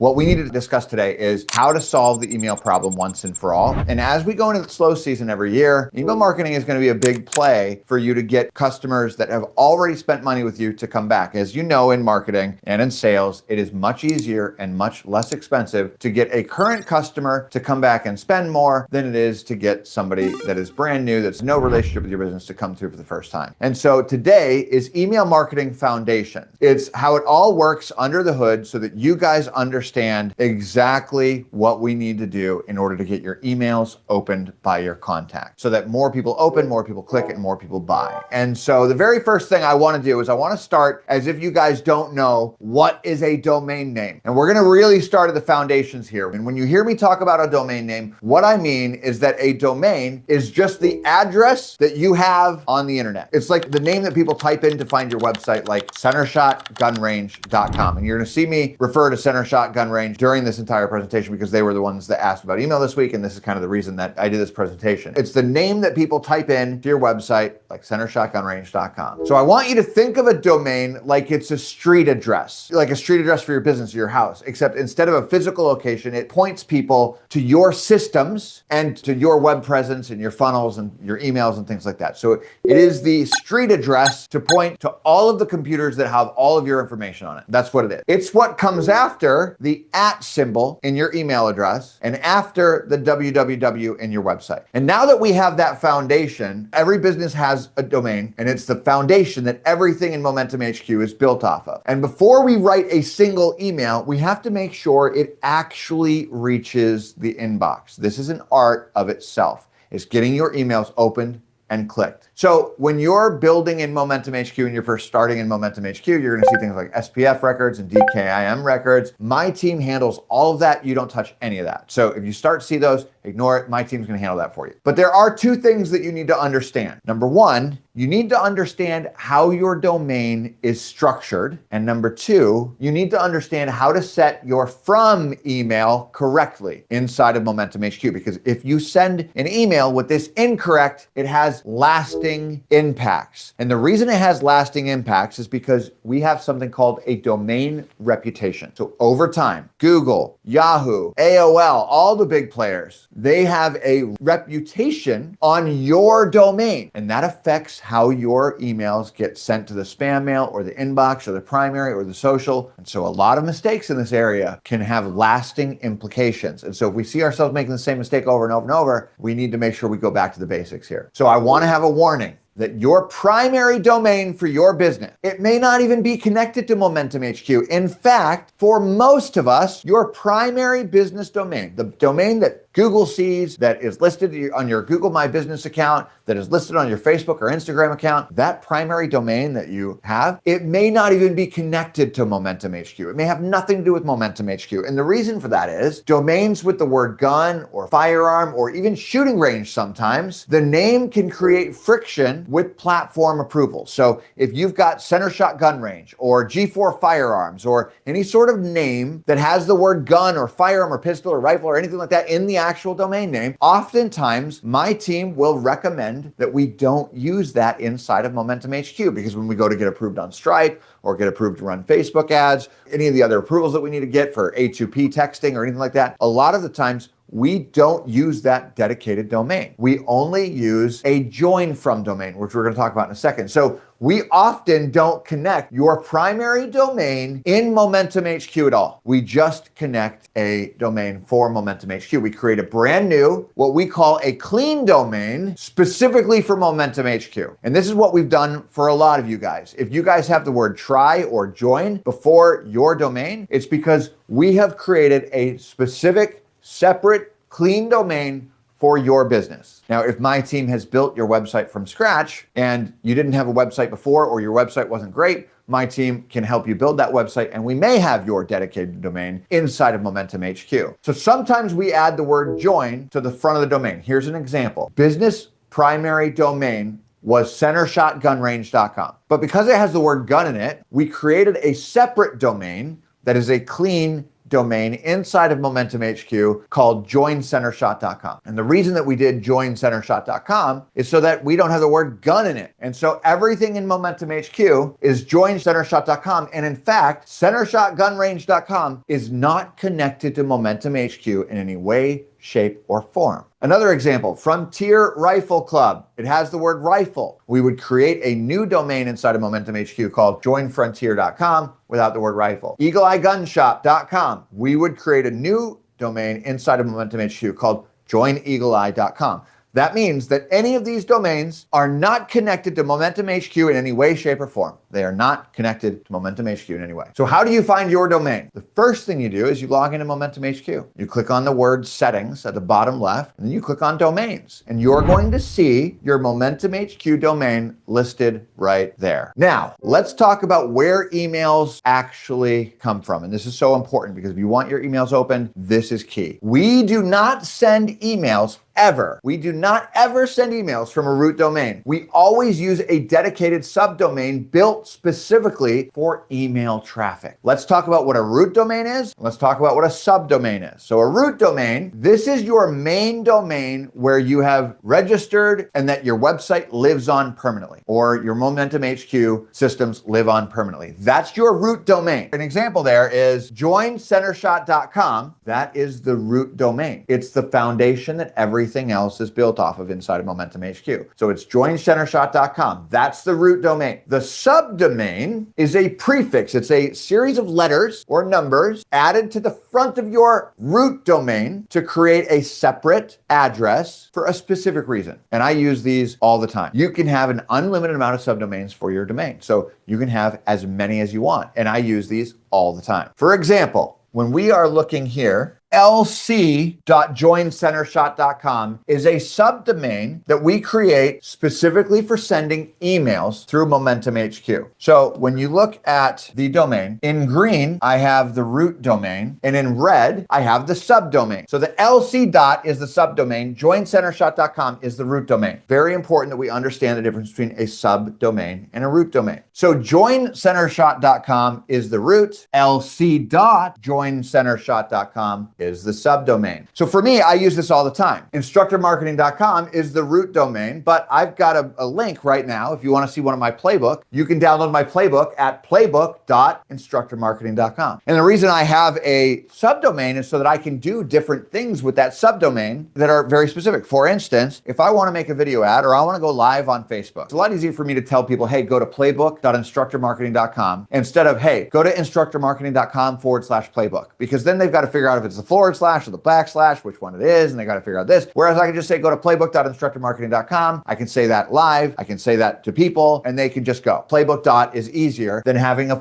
What we need to discuss today is how to solve the email problem once and for all. And as we go into the slow season every year, email marketing is going to be a big play for you to get customers that have already spent money with you to come back. As you know, in marketing and in sales, it is much easier and much less expensive to get a current customer to come back and spend more than it is to get somebody that is brand new, that's no relationship with your business, to come through for the first time. And so today is Email Marketing Foundation. It's how it all works under the hood so that you guys understand exactly what we need to do in order to get your emails opened by your contact, so that more people open, more people click, and more people buy. And so the very first thing I want to do is I want to start as if you guys don't know what is a domain name. And we're going to really start at the foundations here. And when you hear me talk about a domain name, what I mean is that a domain is just the address that you have on the internet. It's like the name that people type in to find your website, like centershotgunrange.com. And you're going to see me refer to Centershot Gun Range during this entire presentation because they were the ones that asked about email this week, and this is kind of the reason that I did this presentation. It's the name that people type in to your website, like centershotgunrange.com. So I want you to think of a domain like it's a street address, like a street address for your business or your house, except instead of a physical location, it points people to your systems and to your web presence and your funnels and your emails and things like that. So it is the street address to point to all of the computers that have all of your information on it. That's what it is. It's what comes after the @ symbol in your email address and after the www in your website. And now that we have that foundation, every business has a domain, and it's the foundation that everything in Momentum HQ is built off of. And before we write a single email, we have to make sure it actually reaches the inbox. This is an art of itself. It's getting your emails opened and clicked. So when you're building in Momentum HQ and you're first starting in Momentum HQ, you're gonna see things like SPF records and DKIM records. My team handles all of that. You don't touch any of that. So if you start to see those, ignore it. My team's gonna handle that for you. But there are two things that you need to understand. Number one, you need to understand how your domain is structured. And number two, you need to understand how to set your from email correctly inside of Momentum HQ. Because if you send an email with this incorrect, it has lasting impacts. And the reason it has lasting impacts is because we have something called a domain reputation. So over time, Google, Yahoo, AOL, all the big players, they have a reputation on your domain, and that affects how your emails get sent to the spam mail or the inbox or the primary or the social. And so a lot of mistakes in this area can have lasting implications. And so if we see ourselves making the same mistake over and over and over, we need to make sure we go back to the basics here. So I want to have a warning that your primary domain for your business, it may not even be connected to Momentum HQ. In fact, for most of us, your primary business domain, the domain that Google sees, that is listed on your Google My Business account, that is listed on your Facebook or Instagram account, that primary domain that you have, it may not even be connected to Momentum HQ. It may have nothing to do with Momentum HQ. And the reason for that is domains with the word gun or firearm or even shooting range sometimes, the name can create friction with platform approval. So if you've got Centershot Gun Range or G4 Firearms or any sort of name that has the word gun or firearm or pistol or rifle or anything like that in the actual domain name, oftentimes my team will recommend that we don't use that inside of Momentum HQ, because when we go to get approved on Stripe or get approved to run Facebook ads, any of the other approvals that we need to get for A2P texting or anything like that, a lot of the times we don't use that dedicated domain. We only use a join from domain, which we're going to talk about in a second. So we often don't connect your primary domain in Momentum HQ at all. We just connect a domain for Momentum HQ. We create a brand new, what we call a clean domain specifically for Momentum HQ. And this is what we've done for a lot of you guys. If you guys have the word try or join before your domain, it's because we have created a specific separate, clean domain for your business. Now, if my team has built your website from scratch and you didn't have a website before or your website wasn't great, my team can help you build that website, and we may have your dedicated domain inside of Momentum HQ. So sometimes we add the word join to the front of the domain. Here's an example. Business primary domain was centershotgunrange.com. But because it has the word gun in it, we created a separate domain that is a clean domain inside of Momentum HQ called joincentershot.com. And the reason that we did joincentershot.com is so that we don't have the word gun in it. And so everything in Momentum HQ is joincentershot.com. And in fact, centershotgunrange.com is not connected to Momentum HQ in any way, shape, or form. Another example, Frontier Rifle Club. It has the word rifle. We would create a new domain inside of Momentum HQ called joinfrontier.com without the word rifle. EagleEyeGunShop.com. We would create a new domain inside of Momentum HQ called joineagleeye.com. That means that any of these domains are not connected to Momentum HQ in any way, shape, or form. They are not connected to Momentum HQ in any way. So how do you find your domain? The first thing you do is you log into Momentum HQ. You click on the word settings at the bottom left, and then you click on domains. And you're going to see your Momentum HQ domain listed right there. Now, let's talk about where emails actually come from. And this is so important because if you want your emails open, this is key. We do not send emails ever. We do not ever send emails from a root domain. We always use a dedicated subdomain built specifically for email traffic. Let's talk about what a root domain is. Let's talk about what a subdomain is. So a root domain, this is your main domain where you have registered and that your website lives on permanently, or your Momentum HQ systems live on permanently. That's your root domain. An example there is joincentershot.com. That is the root domain. It's the foundation that everything else is built off of inside of Momentum HQ. So it's joincentershot.com. That's the root domain. The subdomain is a prefix. It's a series of letters or numbers added to the front of your root domain to create a separate address for a specific reason. And I use these all the time. You can have an unlimited amount of subdomains for your domain. So you can have as many as you want. And I use these all the time. For example, when we are looking here, lc.joincentershot.com is a subdomain that we create specifically for sending emails through Momentum HQ. So when you look at the domain, in green, I have the root domain, and in red, I have the subdomain. So the lc dot is the subdomain, joincentershot.com is the root domain. Very important that we understand the difference between a subdomain and a root domain. So joincentershot.com is the root, lc.joincentershot.com is the subdomain. So for me, I use this all the time. Instructormarketing.com is the root domain, but I've got a link right now. If you want to see one of my playbook, you can download my playbook at playbook.instructormarketing.com. And the reason I have a subdomain is so that I can do different things with that subdomain that are very specific. For instance, if I want to make a video ad or I want to go live on Facebook, it's a lot easier for me to tell people, hey, go to playbook.instructormarketing.com instead of, hey, go to instructormarketing.com/playbook, because then they've got to figure out if it's the / or the /, which one it is, and they got to figure out this. Whereas I can just say, go to playbook.instructormarketing.com. I can say that live. I can say that to people, and they can just go. Playbook dot is easier than having a /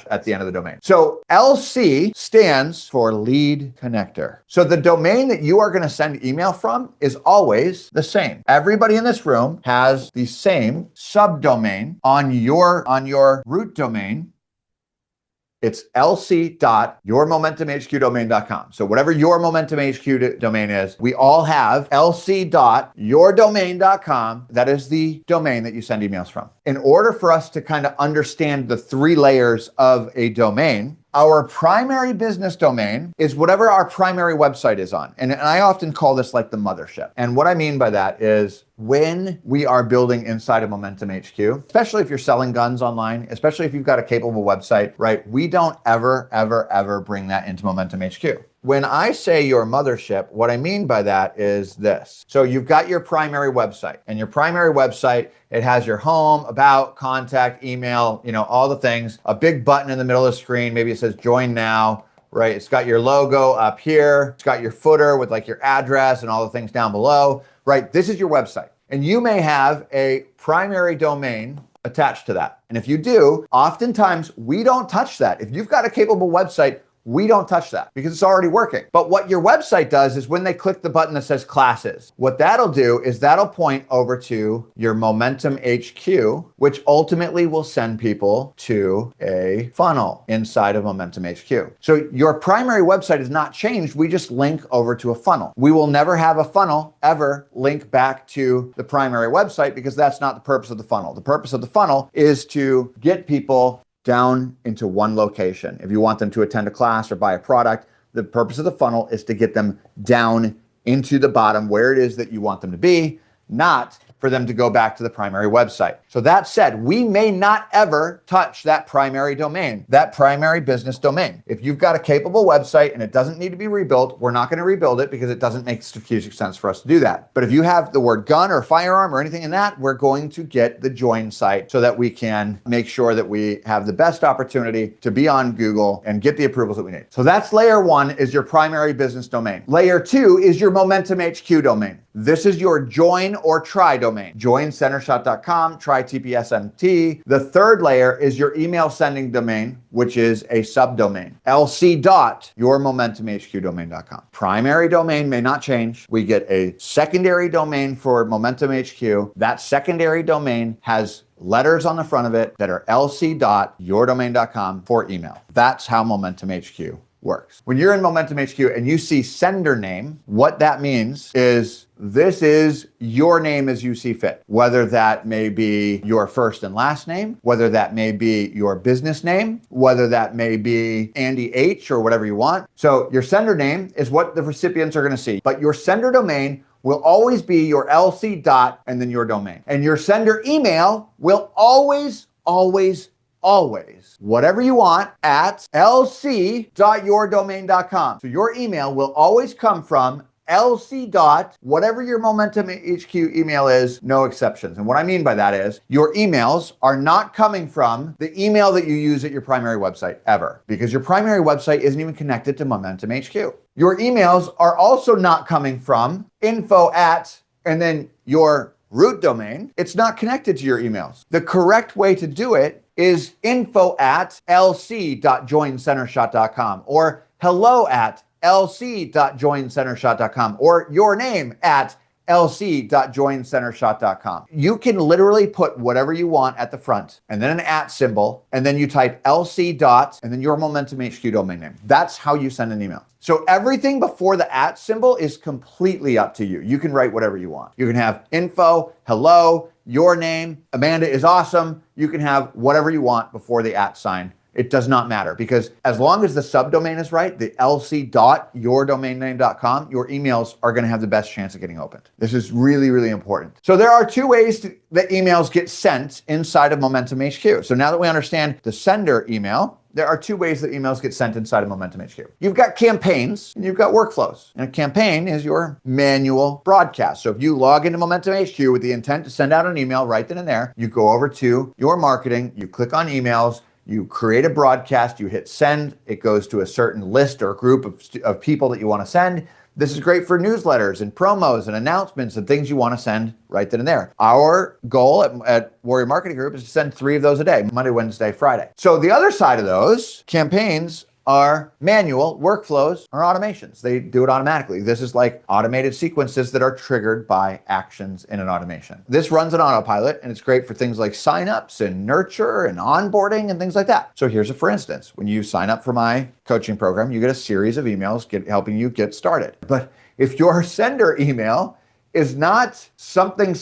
at the end of the domain. So LC stands for lead connector. So the domain that you are going to send email from is always the same. Everybody in this room has the same subdomain on your root domain. It's lc.yourmomentumhqdomain.com. So whatever your Momentum HQ domain is, we all have lc.yourdomain.com. That is the domain that you send emails from. In order for us to kind of understand the 3 layers of a domain, our primary business domain is whatever our primary website is on. And I often call this like the mothership. And what I mean by that is when we are building inside of Momentum HQ, especially if you're selling guns online, especially if you've got a capable website, right? We don't ever bring that into Momentum HQ. When I say your mothership, what I mean by that is this. So you've got your primary website, and your primary website, it has your home, about, contact, email, all the things, a big button in the middle of the screen. Maybe it says join now, right? It's got your logo up here. It's got your footer with like your address and all the things down below, right? This is your website. And you may have a primary domain attached to that. And if you do, oftentimes we don't touch that. If you've got a capable website, we don't touch that because it's already working. But what your website does is when they click the button that says classes, what that'll do is that'll point over to your Momentum HQ, which ultimately will send people to a funnel inside of Momentum HQ. So your primary website is not changed. We just link over to a funnel. We will never have a funnel ever link back to the primary website because that's not the purpose of the funnel. The purpose of the funnel is to get people down into one location. If you want them to attend a class or buy a product, the purpose of the funnel is to get them down into the bottom where it is that you want them to be, not for them to go back to the primary website. So that said, we may not ever touch that primary domain, that primary business domain. If you've got a capable website and it doesn't need to be rebuilt, we're not going to rebuild it because it doesn't make strategic sense for us to do that. But if you have the word gun or firearm or anything in that, we're going to get the join site so that we can make sure that we have the best opportunity to be on Google and get the approvals that we need. So that's layer one, is your primary business domain. Layer two is your Momentum HQ domain. This is your join or try domain. Join centershot.com, try TPSMT. The third layer is your email sending domain, which is a subdomain. lc.yourmomentumhqdomain.com. Primary domain may not change. We get a secondary domain for Momentum HQ. That secondary domain has letters on the front of it that are lc.yourdomain.com for email. That's how Momentum HQ works. When you're in Momentum HQ and you see sender name, what that means is this is your name as you see fit, whether that may be your first and last name, whether that may be your business name, whether that may be Andy H or whatever you want. So your sender name is what the recipients are going to see, but your sender domain will always be your LC dot and then your domain. And your sender email will always, whatever you want, at lc.yourdomain.com. So your email will always come from lc. Whatever your Momentum HQ email is, no exceptions. And what I mean by that is your emails are not coming from the email that you use at your primary website ever, because your primary website isn't even connected to Momentum HQ. Your emails are also not coming from info at and then your root domain. It's not connected to your emails. The correct way to do it is info@lc.joincentershot.com or hello@lc.joincentershot.com or your name at lc.joincentershot.com. You can literally put whatever you want at the front and then an @ symbol, and then you type lc. And then your Momentum HQ domain name. That's how you send an email. So everything before the @ symbol is completely up to you. You can write whatever you want. You can have info, hello, your name, Amanda is awesome. You can have whatever you want before the @ sign. It does not matter, because as long as the subdomain is right, the lc.yourdomainname.com, your emails are going to have the best chance of getting opened. This is really, really important. So there are two ways that emails get sent inside of Momentum HQ. So now that we understand the sender email, there are two ways that emails get sent inside of Momentum HQ. You've got campaigns and you've got workflows. And a campaign is your manual broadcast. So if you log into Momentum HQ with the intent to send out an email right then and there, you go over to your marketing, you click on emails, you create a broadcast, you hit send, it goes to a certain list or group of people that you want to send. This is great for newsletters and promos and announcements and things you want to send right then and there. Our goal at Warrior Marketing Group is to send 3 of those a day, Monday, Wednesday, Friday. So the other side of those campaigns are manual, workflows are automations. They do it automatically. This is like automated sequences that are triggered by actions in an automation. This runs on autopilot, and it's great for things like signups and nurture and onboarding and things like that. So here's a for instance. When you sign up for my coaching program, you get a series of emails helping you get started. But if your sender email is not something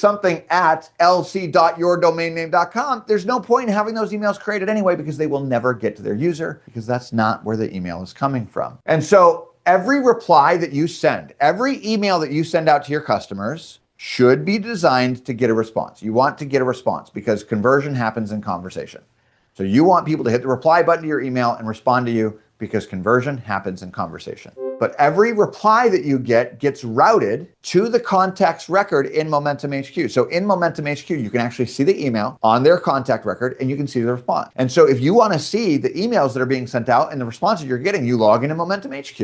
at lc.yourdomainname.com, there's no point in having those emails created anyway, because they will never get to their user, because that's not where the email is coming from. And so every reply that you send, every email that you send out to your customers should be designed to get a response. You want to get a response because conversion happens in conversation. So you want people to hit the reply button to your email and respond to you, because conversion happens in conversation. But every reply that you get gets routed to the contact's record in Momentum HQ. So in Momentum HQ, you can actually see the email on their contact record and you can see the response. And so if you want to see the emails that are being sent out and the responses you're getting, you log into Momentum HQ,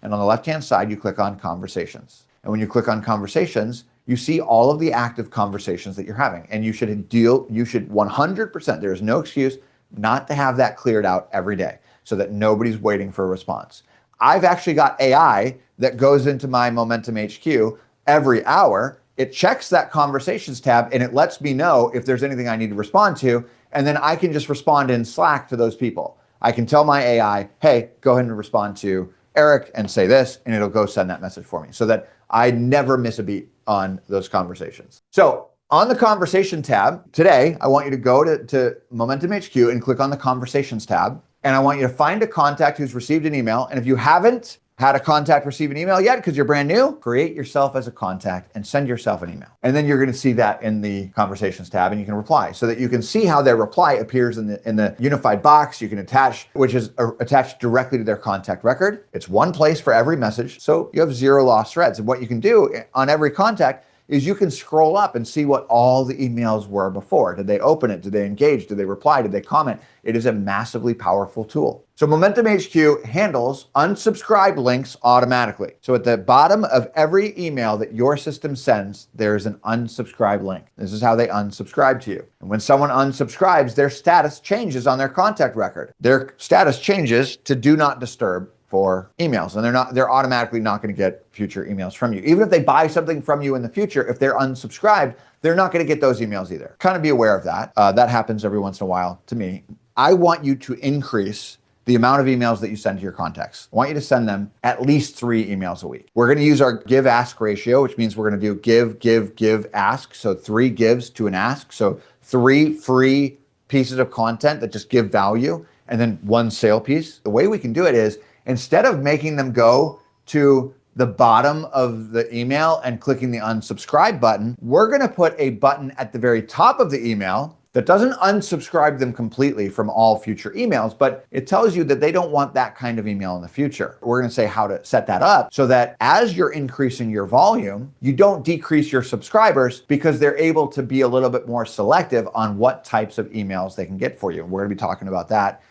and on the left-hand side, you click on Conversations. And when you click on Conversations, you see all of the active conversations that you're having. And you should 100%, there is no excuse not to have that cleared out every day, so that nobody's waiting for a response. I've actually got AI that goes into my Momentum HQ every hour. It checks that conversations tab and it lets me know if there's anything I need to respond to. And then I can just respond in Slack to those people. I can tell my AI, hey, go ahead and respond to Eric and say this, and it'll go send that message for me, so that I never miss a beat on those conversations. So On the conversation tab today, I want you to go to Momentum HQ and click on the conversations tab. And I want you to find a contact who's received an email. And if you haven't had a contact receive an email yet because you're brand new, create yourself as a contact and send yourself an email. And then you're going to see that in the conversations tab and you can reply so that you can see how their reply appears in the unified box you can attach, which is attached directly to their contact record. It's one place for every message. So you have 0 lost threads. And what you can do on every contact is you can scroll up and see what all the emails were before. Did they open it? Did they engage? Did they reply? Did they comment? It is a massively powerful tool. So Momentum HQ handles unsubscribe links automatically. So at the bottom of every email that your system sends, there's an unsubscribe link. This is how they unsubscribe to you. And when someone unsubscribes, their status changes on their contact record. Their status changes to do not disturb for emails, and they're automatically not going to get future emails from you. Even if they buy something from you in the future, if they're unsubscribed, they're not going to get those emails either. Kind of be aware of that. That happens every once in a while to me. I want you to increase the amount of emails that you send to your contacts. I want you to send them at least 3 emails a week. We're going to use our give-ask ratio, which means we're going to do give, ask. So 3 gives to an ask. So 3 free pieces of content that just give value, and then 1 sale piece. The way we can do it is, instead of making them go to the bottom of the email and clicking the unsubscribe button, we're going to put a button at the very top of the email that doesn't unsubscribe them completely from all future emails, but it tells you that they don't want that kind of email in the future. We're going to say how to set that up so that as you're increasing your volume, you don't decrease your subscribers because they're able to be a little bit more selective on what types of emails they can get for you. And we're going to be talking about that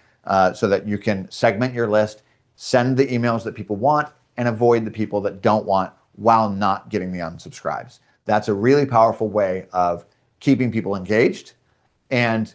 so that you can segment your list, send the emails that people want, and avoid the people that don't want while not getting the unsubscribes. That's a really powerful way of keeping people engaged and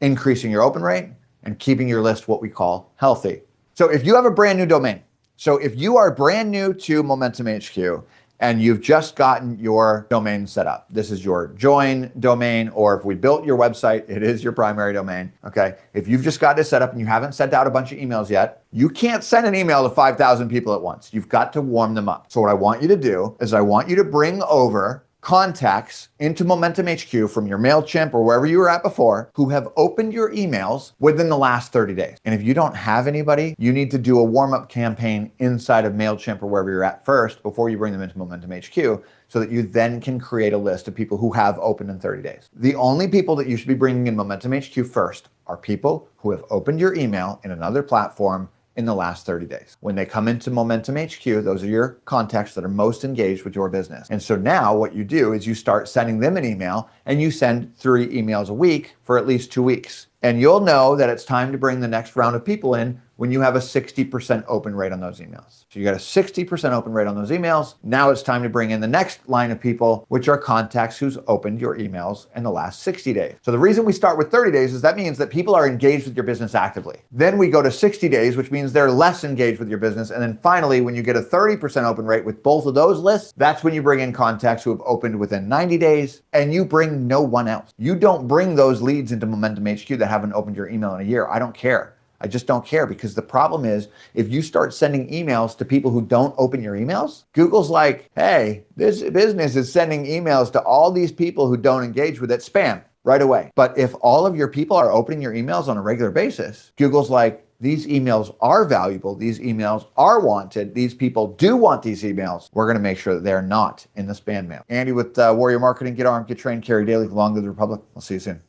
increasing your open rate and keeping your list what we call healthy. So if you have a brand new domain, so if you are brand new to Momentum HQ and you've just gotten your domain set up, this is your join domain, or if we built your website, it is your primary domain, okay? If you've just got it set up and you haven't sent out a bunch of emails yet, you can't send an email to 5,000 people at once. You've got to warm them up. So what I want you to do is I want you to bring over contacts into Momentum HQ from your MailChimp or wherever you were at before who have opened your emails within the last 30 days. And if you don't have anybody, you need to do a warm-up campaign inside of MailChimp or wherever you're at first before you bring them into Momentum HQ so that you then can create a list of people who have opened in 30 days. The only people that you should be bringing in Momentum HQ first are people who have opened your email in another platform in the last 30 days. When they come into Momentum HQ, those are your contacts that are most engaged with your business. And so now what you do is you start sending them an email and you send 3 emails a week for at least 2 weeks. And you'll know that it's time to bring the next round of people in when you have a 60% open rate on those emails. So you got a 60% open rate on those emails. Now it's time to bring in the next line of people, which are contacts who's opened your emails in the last 60 days. So the reason we start with 30 days is that means that people are engaged with your business actively. Then we go to 60 days, which means they're less engaged with your business. And then finally, when you get a 30% open rate with both of those lists, that's when you bring in contacts who have opened within 90 days and you bring no one else. You don't bring those leads into Momentum HQ that haven't opened your email in a year. I don't care. I just don't care, because the problem is if you start sending emails to people who don't open your emails, Google's like, hey, this business is sending emails to all these people who don't engage with it, spam right away. But if all of your people are opening your emails on a regular basis, Google's like, these emails are valuable. These emails are wanted. These people do want these emails. We're going to make sure that they're not in the spam mail. Andy with Warrior Marketing. Get armed, get trained, carry daily. Long live the Republic. I'll see you soon.